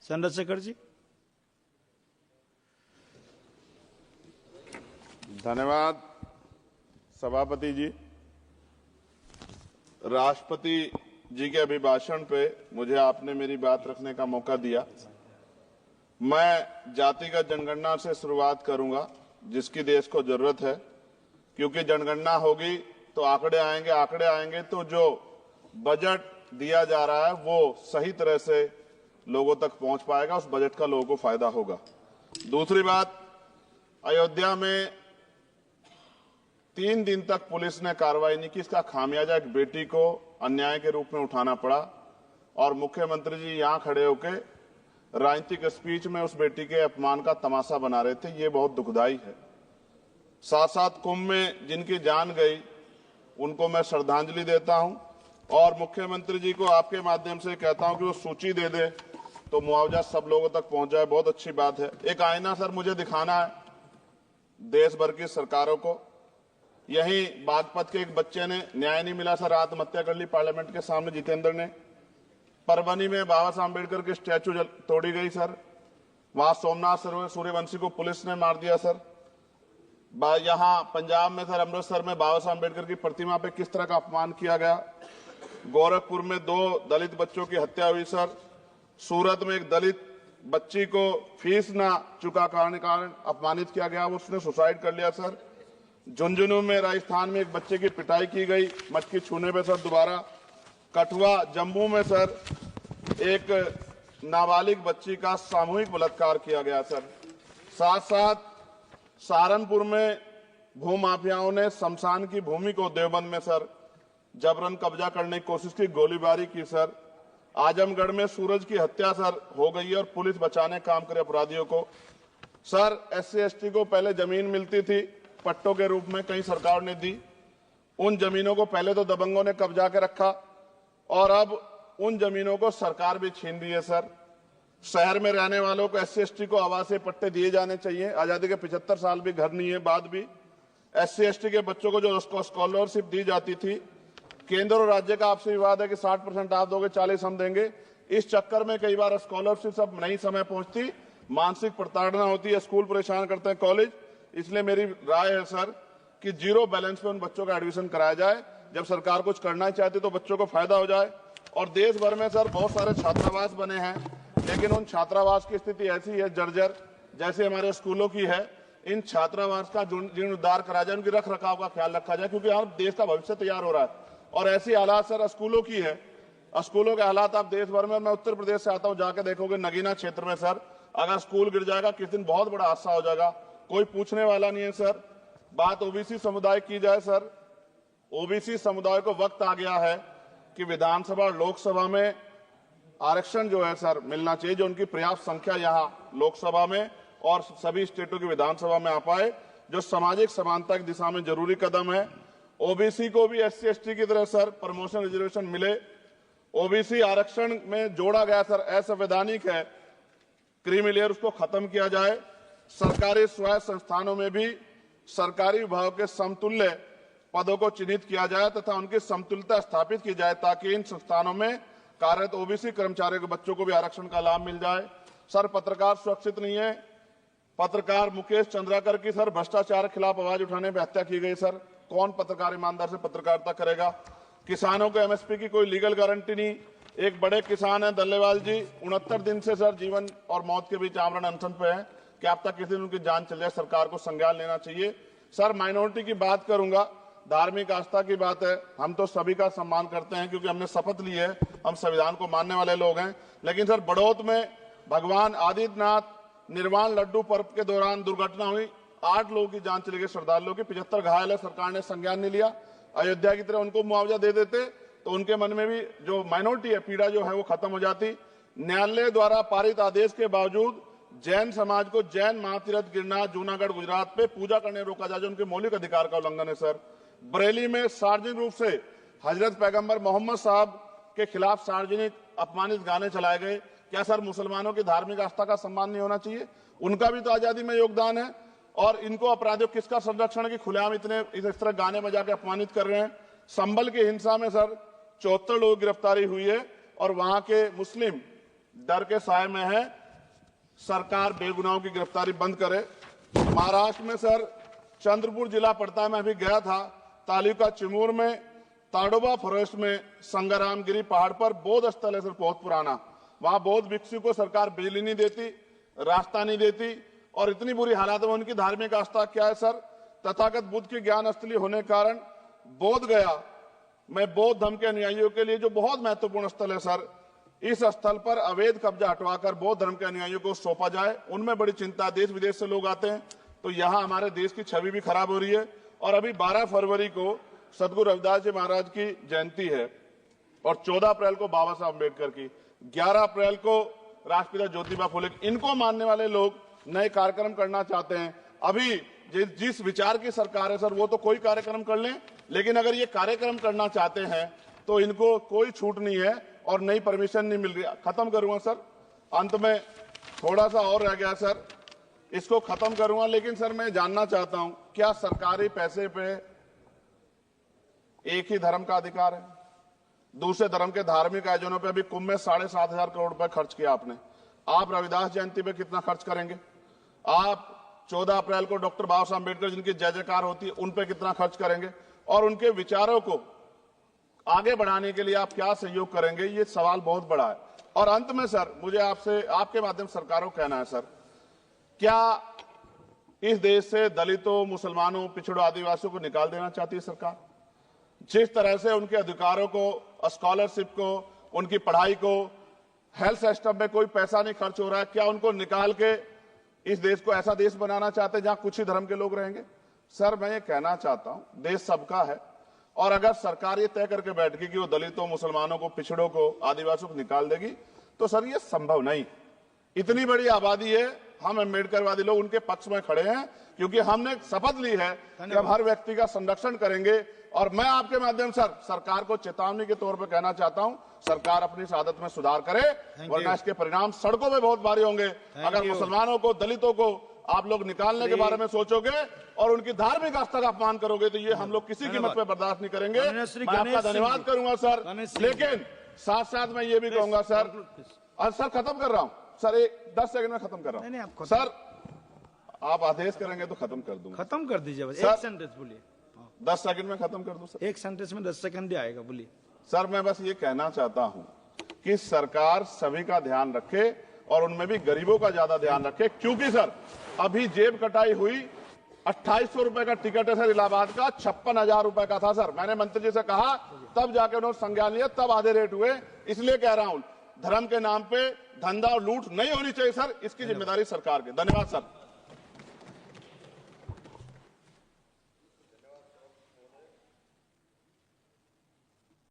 चंद्रशेखर जी। धन्यवाद सभापति जी। राष्ट्रपति जी के अभिभाषण पे मुझे आपने मेरी बात रखने का मौका दिया। मैं जातिगत जनगणना से शुरुआत करूंगा जिसकी देश को जरूरत है, क्योंकि जनगणना होगी तो आंकड़े आएंगे तो जो बजट दिया जा रहा है वो सही तरह से लोगों तक पहुंच पाएगा, उस बजट का लोगों को फायदा होगा। दूसरी बात, अयोध्या में 3 दिन तक पुलिस ने कार्रवाई नहीं की। इसका खामियाजा एक बेटी को अन्याय के रूप में उठाना पड़ा और मुख्यमंत्री जी यहां खड़े होकर राजनीतिक स्पीच में उस बेटी के अपमान का तमाशा बना रहे थे। ये बहुत दुखदाई है। साथ साथ कुंभ में जिनकी जान गई उनको मैं श्रद्धांजलि देता हूं और मुख्यमंत्री जी को आपके माध्यम से कहता हूं कि वो सूची दे दे तो मुआवजा सब लोगों तक पहुंच जाए। बहुत अच्छी बात है। एक आईना सर मुझे दिखाना है देश भर की सरकारों को। यहीं बागपत के एक बच्चे ने न्याय नहीं मिला सर, आत्महत्या कर ली पार्लियामेंट के सामने, जितेंद्र ने। परभनी में बाबा साहब अम्बेडकर की स्टैचू तोड़ी गई सर, वहां सोमनाथ सूर्यवंशी को पुलिस ने मार दिया सर। यहां पंजाब में सर, अमृतसर में बाबा साहब अम्बेडकर की प्रतिमा पे किस तरह का अपमान किया गया। गोरखपुर में 2 दलित बच्चों की हत्या हुई सर। सूरत में एक दलित बच्ची को फीस ना चुका कारण अपमानित किया गया, उसने सुसाइड कर लिया सर। झुंझुनू में राजस्थान में एक बच्चे की पिटाई की गई मटकी छूने पे सर दोबारा। कठुआ जम्मू में सर एक नाबालिग बच्ची का सामूहिक बलात्कार किया गया सर। साथ साथ सहारनपुर में भूमाफियाओं ने शमशान की भूमि को देवबंद में सर जबरन कब्जा करने की कोशिश की, गोलीबारी की सर। आजमगढ़ में सूरज की हत्या सर हो गई है और पुलिस बचाने काम करे अपराधियों को। सर SC ST को पहले जमीन मिलती थी पट्टों के रूप में, कई सरकार ने दी। उन जमीनों को पहले तो दबंगों ने कब्जा के रखा और अब उन जमीनों को सरकार भी छीन रही है सर। शहर में रहने वालों को SC ST को आवासीय पट्टे दिए जाने चाहिए। आजादी के 75 साल भी घर नहीं है, बाद भी SC ST के बच्चों को जो स्कॉलरशिप दी जाती थी, केंद्र और राज्य का आपसे विवाद है कि 60% आप दोगे, 40 हम देंगे। इस चक्कर में कई बार स्कॉलरशिप सब नहीं समय पहुंचती, मानसिक प्रताड़ना होती है, स्कूल परेशान करते हैं, कॉलेज। इसलिए मेरी राय है सर कि 0 बैलेंस पे उन बच्चों का एडमिशन कराया जाए। जब सरकार कुछ करना चाहती तो बच्चों को फायदा हो जाए। और देश भर में सर बहुत सारे छात्रावास बने हैं, लेकिन उन छात्रावास की स्थिति ऐसी है जर्जर, जैसे हमारे स्कूलों की है। इन छात्रावास का जीर्णोद्धार करा जाए, उनकी रख रखाव का ख्याल रखा जाए, क्योंकि यहाँ देश का भविष्य तैयार हो रहा है। और ऐसी हालात सर स्कूलों की है। स्कूलों के हालात आप देश भर में, मैं उत्तर प्रदेश से आता हूँ, जाके देखोगे नगीना क्षेत्र में सर अगर स्कूल गिर जाएगा किस दिन बहुत बड़ा हादसा हो जाएगा, कोई पूछने वाला नहीं है सर। बात OBC समुदाय की जाए सर, OBC समुदाय को वक्त आ गया है कि विधानसभा और लोकसभा में आरक्षण जो है सर मिलना चाहिए, जो उनकी पर्याप्त संख्या यहाँ लोकसभा में और सभी स्टेटों की विधानसभा में आ पाए, जो सामाजिक समानता की दिशा में जरूरी कदम है। OBC को भी SC ST की तरह सर प्रमोशन रिजर्वेशन मिले। OBC आरक्षण में जोड़ा गया सर असंवैधानिक है, क्रीमी लेयर, उसको खत्म किया जाए। सरकारी स्वायत्त संस्थानों में भी सरकारी विभाग के समतुल्य पदों को चिन्हित किया जाए तथा उनकी समतुल्यता स्थापित की जाए, ताकि इन संस्थानों में कार्यरत OBC कर्मचारियों के बच्चों को भी आरक्षण का लाभ मिल जाए। सर पत्रकार सुरक्षित नहीं है। पत्रकार मुकेश चंद्राकर की सर भ्रष्टाचार के खिलाफ आवाज उठाने पर हत्या की गई सर। कौन पत्रकार ईमानदार से पत्रकारिता करेगा। किसानों को MSP की कोई लीगल गारंटी नहीं। एक बड़े किसान है दल्लेवाल जी, 69 दिन से सर जीवन और मौत के बीच आमरण अनशन पे है। क्या अब तक किसी दिन उनकी जान चल जाए, सरकार को संज्ञान लेना चाहिए। सर माइनॉरिटी की बात करूंगा, धार्मिक आस्था की बात है, हम तो सभी का सम्मान करते हैं क्योंकि हमने शपथ ली है, हम संविधान को मानने वाले लोग हैं। लेकिन सर बड़ौत में भगवान आदित्यनाथ निर्वाण लड्डू पर्व के दौरान दुर्घटना हुई, 8 लोगों की जान चली गई, श्रद्धालुओं की, 75 घायल है, सरकार ने संज्ञान नहीं लिया। अयोध्या की तरह उनको मुआवजा दे देते तो उनके मन में भी जो माइनॉरिटी है पीड़ा जो है वो खत्म हो जाती। न्यायालय द्वारा पारित आदेश के बावजूद जैन समाज को जैन महातीर्थ गिरनार जूनागढ़ गुजरात पे पूजा करने रोका जाए, जो उनके मौलिक अधिकार का उल्लंघन है सर। बरेली में सार्वजनिक रूप से हजरत पैगंबर मोहम्मद साहब के खिलाफ सार्वजनिक अपमानित गाने चलाए गए। क्या सर मुसलमानों की धार्मिक आस्था का सम्मान नहीं होना चाहिए? उनका भी तो आजादी में योगदान है। और इनको अपराधियों किसका संरक्षण है कि खुलेआम इतने इस तरह गाने बजा के अपमानित कर रहे हैं। संभल की हिंसा में सर 74 लोग गिरफ्तारी हुई है और वहां के मुस्लिम डर के साए में है सरकार बेगुनाहों की गिरफ्तारी बंद करे। महाराष्ट्र में सर चंद्रपुर जिला पड़ता है, मैं अभी गया था, तालुका चिमूर में ताडोबा फॉरेस्ट में संग्रामगिरी पहाड़ पर बौद्ध स्थल है सर, बहुत पुराना। वहां बौद्ध भिक्षु को सरकार बिजली नहीं देती, रास्ता नहीं देती, और इतनी बुरी हालत में उनकी धार्मिक आस्था क्या है सर, तथागत बुद्ध की ज्ञान स्थली होने के कारण बोध गया में बौद्ध धर्म के अनुयायियों के लिए जो बहुत महत्वपूर्ण स्थल है सर, इस स्थल पर अवैध कब्जा हटवाकर बौद्ध धर्म के अनुयायियों को सौंपा जाए। उनमें बड़ी चिंता, देश विदेश से लोग आते हैं, तो यहाँ हमारे देश की छवि भी खराब हो रही है। और अभी 12 फरवरी को सदगुरु रविदास जी महाराज की जयंती है और 14 अप्रैल को बाबा साहब अम्बेडकर की, 11 अप्रैल को राष्ट्रपिता ज्योतिबा फुले। इनको मानने वाले लोग नए कार्यक्रम करना चाहते हैं। अभी जिस विचार की सरकार है सर, वो तो कोई कार्यक्रम कर लें, लेकिन अगर ये कार्यक्रम करना चाहते हैं तो इनको कोई छूट नहीं है और नई परमिशन नहीं मिल रही। खत्म करूंगा सर, अंत में थोड़ा सा और रह गया सर, इसको खत्म करूंगा। लेकिन सर मैं जानना चाहता हूं, क्या सरकारी पैसे पे एक ही धर्म का अधिकार है? दूसरे धर्म के धार्मिक आयोजनों पे अभी कुंभ में 7,500 करोड़ रुपए खर्च किया आपने। आप रविदास जयंती पे कितना खर्च करेंगे? आप 14 अप्रैल को डॉक्टर बाबा साहब अम्बेडकर जिनकी जय जयकार होती है, उन पे कितना खर्च करेंगे? और उनके विचारों को आगे बढ़ाने के लिए आप क्या सहयोग करेंगे? ये सवाल बहुत बड़ा है। और अंत में सर मुझे आपसे, आपके माध्यम से सरकारों को कहना है सर, क्या इस देश से दलितों, मुसलमानों, पिछड़ों, आदिवासियों को निकाल देना चाहती है सरकार? जिस तरह से उनके अधिकारों को, स्कॉलरशिप को, उनकी पढ़ाई को, हेल्थ सिस्टम में कोई पैसा नहीं खर्च हो रहा है, क्या उनको निकाल के इस देश को ऐसा देश बनाना चाहते हैं जहां कुछ ही धर्म के लोग रहेंगे? सर मैं ये कहना चाहता हूं, देश सबका है, और अगर सरकार ये तय करके बैठ गई कि वो दलितों, मुसलमानों को, पिछड़ों को, आदिवासियों को निकाल देगी, तो सर ये संभव नहीं। इतनी बड़ी आबादी है, हम अम्बेडकरवादी लोग उनके पक्ष में खड़े हैं, क्योंकि हमने शपथ ली है कि हम हर व्यक्ति का संरक्षण करेंगे। और मैं आपके माध्यम से सरकार को चेतावनी के तौर पर कहना चाहता हूं, सरकार अपनी इस आदत में सुधार करे, वरना इसके परिणाम सड़कों में बहुत भारी होंगे। अगर मुसलमानों को, दलितों को आप लोग निकालने के बारे में सोचोगे और उनकी धार्मिक आस्था का अपमान करोगे, तो ये हम लोग किसी कीमत पे बर्दाश्त नहीं करेंगे। मैं आपका धन्यवाद करूंगा सर, लेकिन साथ साथ मैं ये भी कहूंगा सर, और सर खत्म कर रहा हूं सर, 10 सेकंड में खत्म कर रहा हूं सर, आप आदेश करेंगे तो खत्म कर दूंगा। खत्म कर दीजिए बस, एक सेंटेंस बोलिए। 10 सेकंड में खत्म कर दूं सर? एक सेंटेंस में 10 सेकंड ही आएगा, बोलिए सर। मैं बस ये कहना चाहता हूं कि सरकार सभी का ध्यान रखे और उनमें भी गरीबों का ज्यादा ध्यान रखे, क्योंकि सर अभी जेब कटाई हुई, 2800 रुपए का टिकट है सर इलाहाबाद का, 56,000 रुपए का था सर। मैंने मंत्री जी से कहा, तब जाके उन्होंने संज्ञान लिया, तब आधे रेट हुए। इसलिए कह रहा हूं, धर्म के नाम पे धंधा और लूट नहीं होनी चाहिए सर, इसकी जिम्मेदारी सरकार की। धन्यवाद सर।